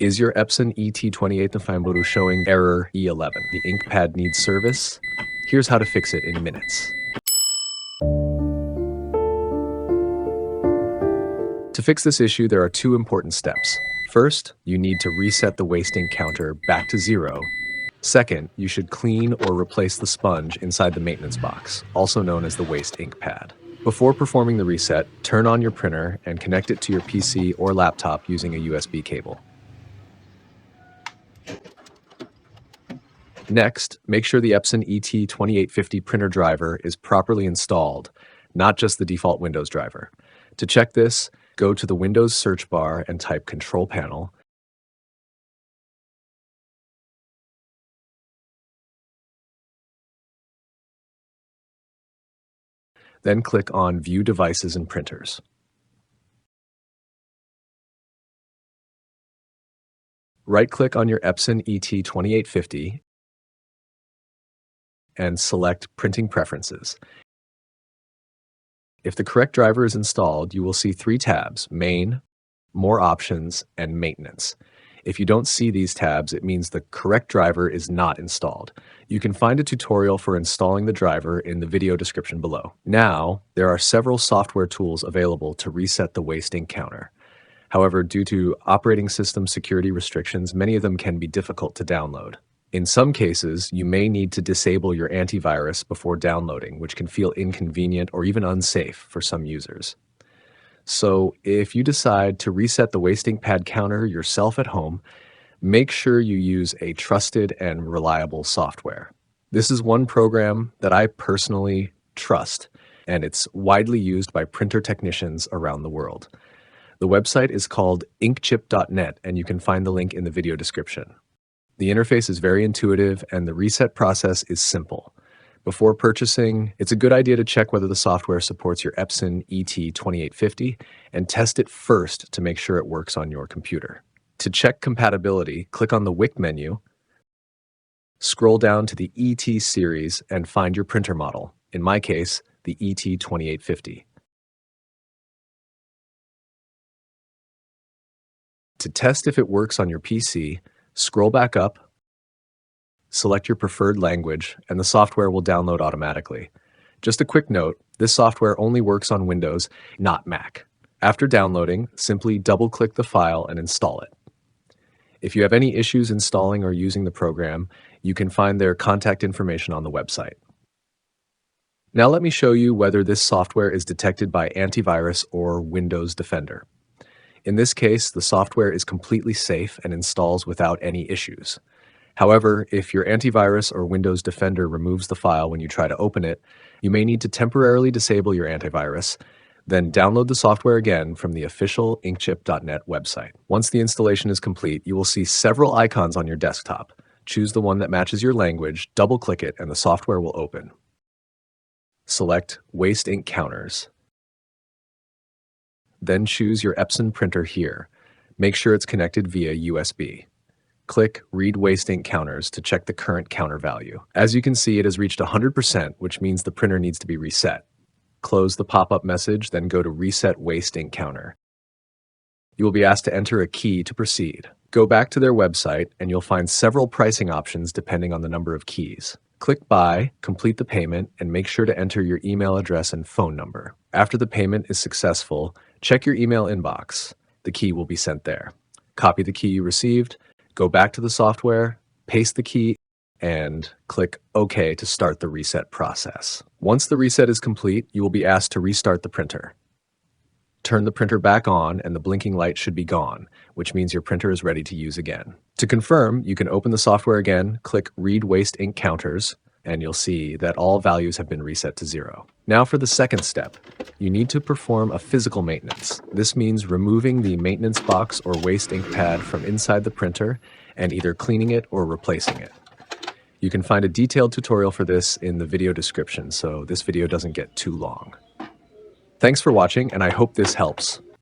Is your Epson ET-2850 showing error E11? The ink pad needs service? Here's how to fix it in minutes. To fix this issue, there are two important steps. First, you need to reset the waste ink counter back to 0. Second, you should clean or replace the sponge inside the maintenance box, also known as the waste ink pad. Before performing the reset, turn on your printer and connect it to your PC or laptop using a USB cable. Next, make sure the Epson ET-2850 printer driver is properly installed, not just the default Windows driver. To check this, go to the Windows search bar and type Control Panel. Then click on View Devices and Printers. Right-click on your Epson ET-2850 and select Printing Preferences. If the correct driver is installed, you will see three tabs: Main, More Options, and Maintenance. If you don't see these tabs, it means the correct driver is not installed. You can find a tutorial for installing the driver in the video description below. Now, there are several software tools available to reset the waste ink counter. However, due to operating system security restrictions, many of them can be difficult to download. In some cases, you may need to disable your antivirus before downloading, which can feel inconvenient or even unsafe for some users. So, if you decide to reset the waste ink pad counter yourself at home, make sure you use a trusted and reliable software. This is one program that I personally trust, and it's widely used by printer technicians around the world. The website is called inkchip.net, and you can find the link in the video description. The interface is very intuitive, and the reset process is simple. Before purchasing, it's a good idea to check whether the software supports your Epson ET-2850 and test it first to make sure it works on your computer. To check compatibility, click on the WIC menu, scroll down to the ET series, and find your printer model, in my case, the ET-2850. To test if it works on your PC, scroll back up, select your preferred language, and the software will download automatically. Just a quick note, this software only works on Windows, not Mac. After downloading, simply double-click the file and install it. If you have any issues installing or using the program, you can find their contact information on the website. Now let me show you whether this software is detected by antivirus or Windows Defender. In this case, the software is completely safe and installs without any issues. However, if your antivirus or Windows Defender removes the file when you try to open it, you may need to temporarily disable your antivirus, then download the software again from the official inkchip.net website. Once the installation is complete, you will see several icons on your desktop. Choose the one that matches your language, double-click it, and the software will open. Select Waste Ink Counters. Then choose your Epson printer here. Make sure it's connected via USB. Click Read Waste Ink Counters to check the current counter value. As you can see, it has reached 100%, which means the printer needs to be reset. Close the pop-up message, then go to Reset Waste Ink Counter. You will be asked to enter a key to proceed. Go back to their website, and you'll find several pricing options depending on the number of keys. Click Buy, complete the payment, and make sure to enter your email address and phone number. After the payment is successful, check your email inbox. The key will be sent there. Copy the key you received, go back to the software, paste the key, and click OK to start the reset process. Once the reset is complete, you will be asked to restart the printer. Turn the printer back on and the blinking light should be gone, which means your printer is ready to use again. To confirm, you can open the software again, click Read Waste Ink Counters, and you'll see that all values have been reset to 0. Now for the second step, you need to perform a physical maintenance. This means removing the maintenance box or waste ink pad from inside the printer and either cleaning it or replacing it. You can find a detailed tutorial for this in the video description, so this video doesn't get too long. Thanks for watching, and I hope this helps.